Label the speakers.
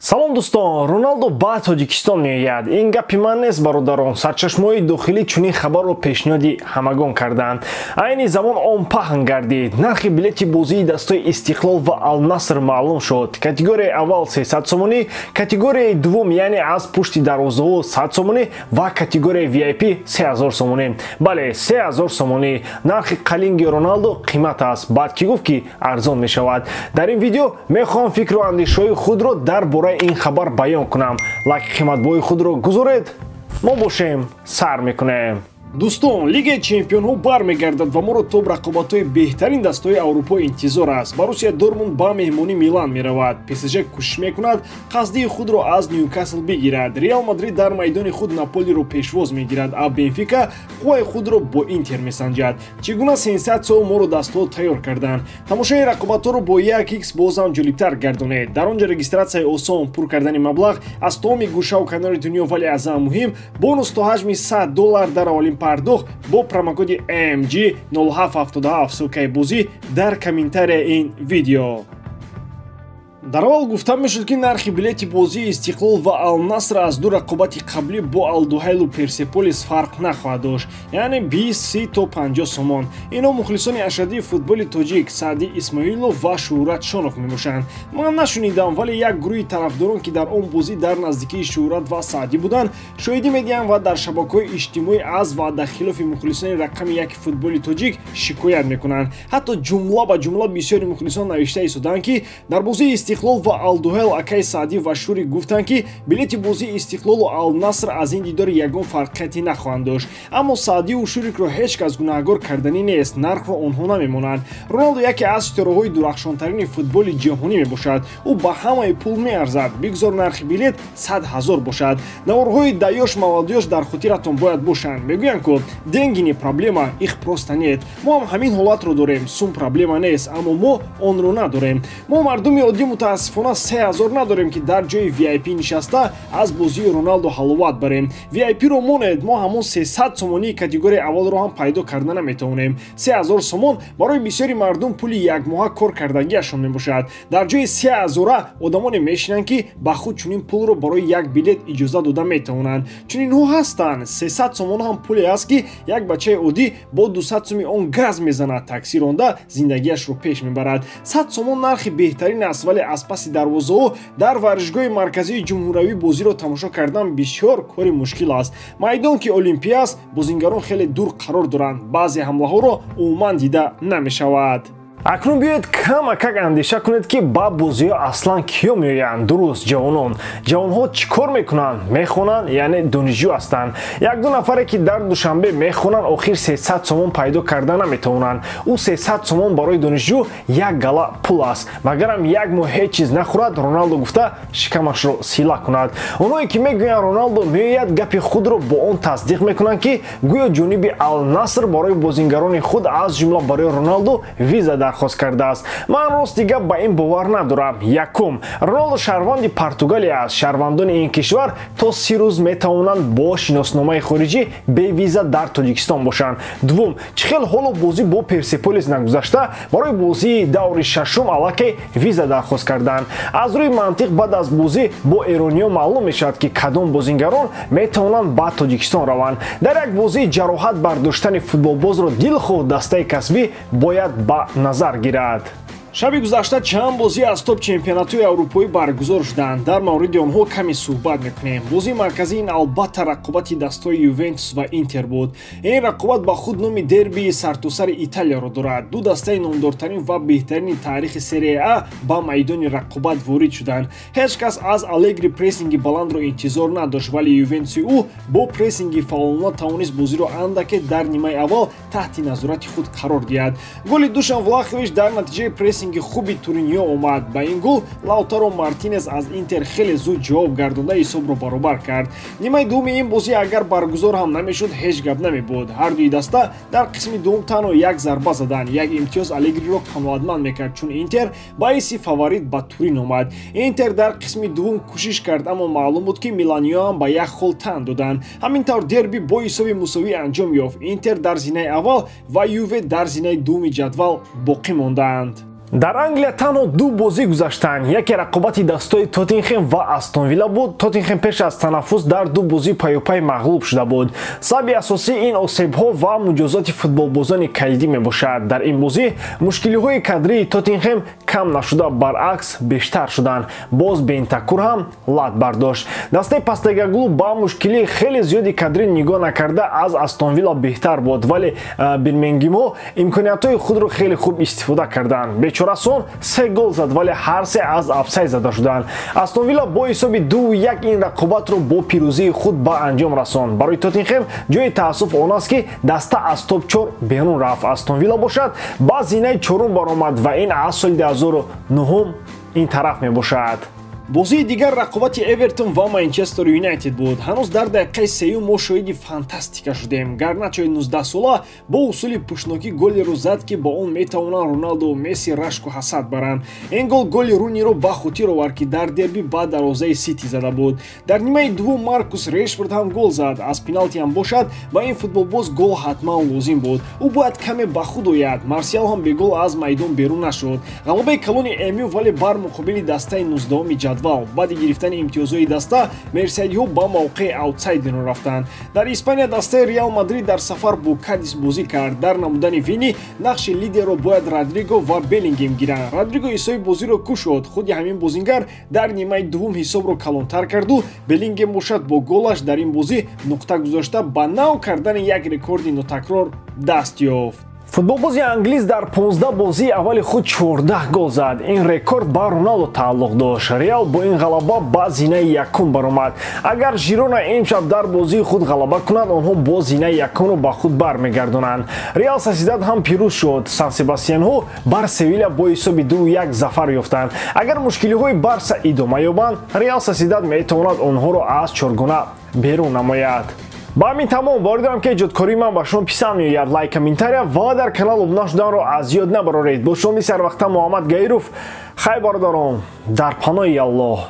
Speaker 1: Салом дӯстон, Роналдо ба Тоҷикистон меояд. Ин гапи ман нест, бародарон. Сарчашмаҳои дохилӣ чунин хабарро пешниҳоди ҳамагон карданд. Айни замон он паҳн гардид. Нархи билети бозии дастаи Истиқлол ва Ал-Наср маълум шуд. Категорияи аввал 300 сомонӣ, категорияи дуввум яъне аз пушти дарвозаҳо 100 сомонӣ ва категорияи VIP 3000 сомонӣ. Бале, 3000 сомонӣ. Нархи қалинги Роналдо қимат аст. Баъд ки гуфт ки арзон мешавад. Дар ин видео мехоҳам фикру андешаҳои худро дар бораи ин хабар баён кунам. Лайки қиматбои худро гузоред, мо бошем сар мекунем. Дӯстон, Лигаи Чемпионҳо бармегардад ва моро тоб рақобатҳои беҳтарин дастаҳои Аврупо интизор аст. Боруссия Дормунд ба меҳмонии Милан меравад. ПСЖ кӯшиш мекунад қасдии худро аз Ньюкасл бигирад. Реал Мадрид дар майдони худ Наполиро пешвоз мегирад, а Бенфика қувваи худро бо Интер месанҷад. Чӣ гуна сенсатсияҳо моро дастаҳо тайёр карданд? Тамошои рақобатҳоро бо 1x бозам ҷолибтар гардонед. Дар он ҷо регистратсияи осон, пур кардани маблағ аз тамоми гӯшаву канори дунё, вале аз ҳам муҳим, бонус то ҳаҷми $100 дар аввалин пардохт бо промокоди AMG 0777 ссилкаи бозӣ дар комментарияи ин видео. Дар аввал гуфта мешуд ки нархи билети бозии Истиқлол ва Ал-Наср аз ду рақобати қаблӣ бо Ал-Дуҳайлу Персеполис фарқ нахоҳад дошт, яъне 20 то 50 сомон. Инҳо мухлисони ашадии футболи тоҷик Саъди Исмоилов ва Шӯҳрат Шонов мебошанд. Ман нашунидам, вале як гурӯҳи тарафдорон ки дар он бозӣ дар наздикии Шӯҳрат ва Саъдӣ буданд, шоҳидӣ медиҳанд ва дар шабакаҳои иҷтимоӣ аз ваъдахилофи мухлисони рақами яки футболи тоҷик шикоят мекунанд. Ҳатто ҷумла ба ҷумла бисёри мухлисон навишта истоданд ки дар бозии Истиқлол ва Ал-Дуҳайл акаи Саъдӣ ва Шӯри гуфтанд ки билети бозии Истиқлолу Ал-Наср аз ин дидор ягон фарқияте нахоҳанд дошт. Аммо Саъдию Шӯрикро ҳеҷ кас гунаҳгор карданӣ нест, нархро онҳо намемонанд. Роналдо яке аз ситораҳои дурахшонтарини футболи ҷаҳонӣ мебошад. Ӯ ба ҳамаи пул меарзад. Бигзор нархи билет 100 000 бошад. Наворҳои даёш молодёж дар хотиратон бояд бошанд. Мегӯянд ки деньги не проблема, их просто нет. Мо ҳам ҳамин ҳолатро дорем. Сум проблема нест, аммо мо онро надорем. Мо мардуми оддӣ мутаассифона 3000 надорем ки дар ҷои VIP нишаста аз бозии Роналдо ҳаловат барем. VIP-ро монед, мо ҳамон 300 сомонии категорияи аввалро ҳам пайдо карда наметавонем. 3000 сомон барои бисёри мардум пули якмоҳа кор кардагиашон мебошад. Дар ҷои 3000 одамоне мешинанд ки ба худ чунин пулро барои як билет иҷоза дода метавонанд. Чунинҳо ҳастанд. 300 сомон ҳам пуле аст ки як бачаи оддӣ бо 200 соми он газ мезанад, такси ронда зиндагиашро пеш мебарад. 100 сомон нархи беҳтарин аст, вале аз паси дарвозаҳо дар варзишгоҳи марказии ҷумҳуравӣ бозиро тамошо кардан бисёр кори мушкил аст. Майдон ки олимпия аст, бозингарон хеле дур қарор доранд. Баъзе ҳамлаҳоро умуман дида намешавад. Акнун биёед камакак андеша кунед ки ба бозиҳо аслан киё меоянд. Дуруст, ҷавонон. Ҷавонҳо чӣ кор мекунанд? Мехонанд, яъне донишҷӯ ҳастанд. Як-ду нафаре ки дар душанбе мехонанд, охир 300 сомон пайдо карда наметавонанд. Ӯ 300 сомон барои донишҷӯ як гала пул аст. Магарам як моҳ ҳеҷ чиз нахӯрад, Роналдо гуфта шикамашро сила кунад. Онҳое ки мегӯянд Роналдо меояд гапи худро бо он тасдиқ мекунанд ки гӯё ҷониби Ал-Наср барои бозингарони худ аз ҷумла барои Роналдо виза дархост кардааст. Ман рости гап ба ин бовар надорам. Якум, Роналдо шаҳрванди Португалия аст. Шаҳрвандони ин кишвар то 30 рӯз метавонанд бо шиносномаи хориҷӣ бевиза дар Тоҷикистон бошанд. Дуввум, чӣ хел ҳоло бозӣ бо Персеполис нагузашта, барои бозии даври шашум аллакай виза дархост карданд. Аз рӯи мантиқ баъд аз бозӣ бо эрониё маълум мешавад ки кадом бозингарон метавонанд ба Тоҷикистон раванд. Дар як бозии ҷароҳат бардоштани футболбозро дилхоҳ дастаи касбӣ бояд ба назар гирад. Шаби гузашта чанд бозӣ аз топ чемпионатҳои аврупоӣ баргузор шуданд. Дар мавриди онҳо каме суҳбат мекунем. Бозии марказии ин албатта рақобати дастаҳои Ювентус ва Интер буд. Ин рақобат ба худ номи дербии сартосари Италияро дорад. Ду дастаи номдортарин ва беҳтарини таърихи Серия А ба майдони рақобат ворид шуданд. Ҳеҷ кас аз Алегри прессинги баландро интизор надошт, вале Ювентуси ӯ бо прессинги фаъолона тавонист бозиро андаке дар нимаи аввал таҳти назорати худ қарор диҳад. Голи Душан Влахович дар натиҷаи прессинги хуби Туриньо омад. Ба ин гол Лаутаро Мартинес аз Интер хеле зуд ҷавоб гардонда ҳисобро баробар кард. Нимаи дуввуми ин бозӣ агар баргузор ҳам намешуд, ҳеҷ гап намебуд. Ҳардуи даста дар қисми дуввум танҳо як зарба заданд. Як имтиёз Алегриро қаноатманд мекард, чун Интер ба ҳисси фаворит ба Турин омад. Интер дар қисми дуввум кӯшиш кард, аммо маълум буд ки Миланиё ҳам ба як хол тан доданд. Ҳамин тавр дерби бо ҳисоби мусовӣ анҷом ёфт. Интер дар зинаи аввал ва Юве дар зинаи дуввуми ҷадвал боқӣ монданд. дар Англия танҳо ду бозӣ гузаштанд. Яке рақобати дастаи Тоттенхем ва Астон Вилла буд. Тоттенхем пеш аз танаффус дар ду бозӣ пайопай мағлуб шуда буд. Сабаби асосии ин осебҳо ва муҷозати футболбозони калидӣ мебошад. Дар ин бозӣ мушкилиҳои кадрии Тоттенхем кам нашуда, баръакс бештар шуданд. Боз Бентакур ҳам лат бардошт. Дастаи Постегаглу ба мушкилии хеле зиёди кадрӣ нигоҳ накарда аз Астон Вилла беҳтар буд, вале бирмингемҳо имкониятҳои худро хеле хуб истифода карданд. Бечорасон 3 гол зад, вале ҳар се аз афсайд зада шуданд. Астон Вилла бо ҳисоби 2-1 ин рақобатро бо пирӯзии худ ба анҷом расонд. Барои Тоттенхем ҷои таассуф он аст, ки даста аз топ-4 берун рафт. Астон Вилла бошад ба зинаи чорум баромад ва ин аз соли 2009 ин тараф мебошад. бозии дигар рақобати Эвертон ва Манчестер Юнайтед буд. Ҳанӯз дар дақиқаи сеюм мо шоҳиди фантастика шудем. Гарначои 19-сола бо усули пӯшнокӣ голеро зад, ки бо он метавонанд Роналду, Месси рашку ҳасад баранд. Ин гол голи Руниро ба хотир овард, ки дар дерби ба дарвозаи Сити зада буд. Дар нимаи дуввум Маркус Решфорд ҳам гол зад. Аз пеналти ҳам бошад, ба ин футболбоз гол ҳатман лозим буд. Ӯ бояд каме ба худ ояд. Марсиал ҳам бегол аз майдон берун нашуд. ғалабаи калони МЮ вале бар муқобили дастаи 19-уми баъди гирифтани имтиёзҳои даста мерсайдиҳо ба мавқеи аутсайдерон рафтанд. Дар Испания дастаи Реал Мадрид дар сафар бо Кадис бозӣ кард. Дар намудани Вини нақши лидерро бояд Родриго ва Беллингем гиранд. Родриго ҳисоби бозиро кушод. худи ҳамин бозингар дар нимаи дуввум ҳисобро калонтар карду. Беллингем бошад бо голаш дар ин бозӣ нуқта гузошта ба нав кардани як рекорди нотакрор даст ёфт. Футболбози англиз дар 15 бозии аввали худ 14 гол зад. Ин рекорд ба Роналдо тааллуқ дошт. Реал бо ин ғалаба ба зинаи якум баромад. Агар Жирона имшаб дар бозии худ ғалаба кунад, онҳо бо зинаи якумро ба худ бармегардонанд. Реал Сосидад ҳам пирӯз шуд. Сан-Себастьянҳо бар Севилля бо ҳисоби 2-1 зафар ёфтанд. Агар мушкилиҳои Барса идома ёбанд, Реал Сосидад метавонад онҳоро аз чоргона берун намояд. ба ҳамин тамом воридам, ки эҷодкории ман ба шумо писанд меояд. лайк, комментария ва дар канал обуна шуданро аз ёд набароред. бо шумо мисли ҳар вақта Муҳаммад Гаиров. хай бародарон, дар паноҳи Аллоҳ.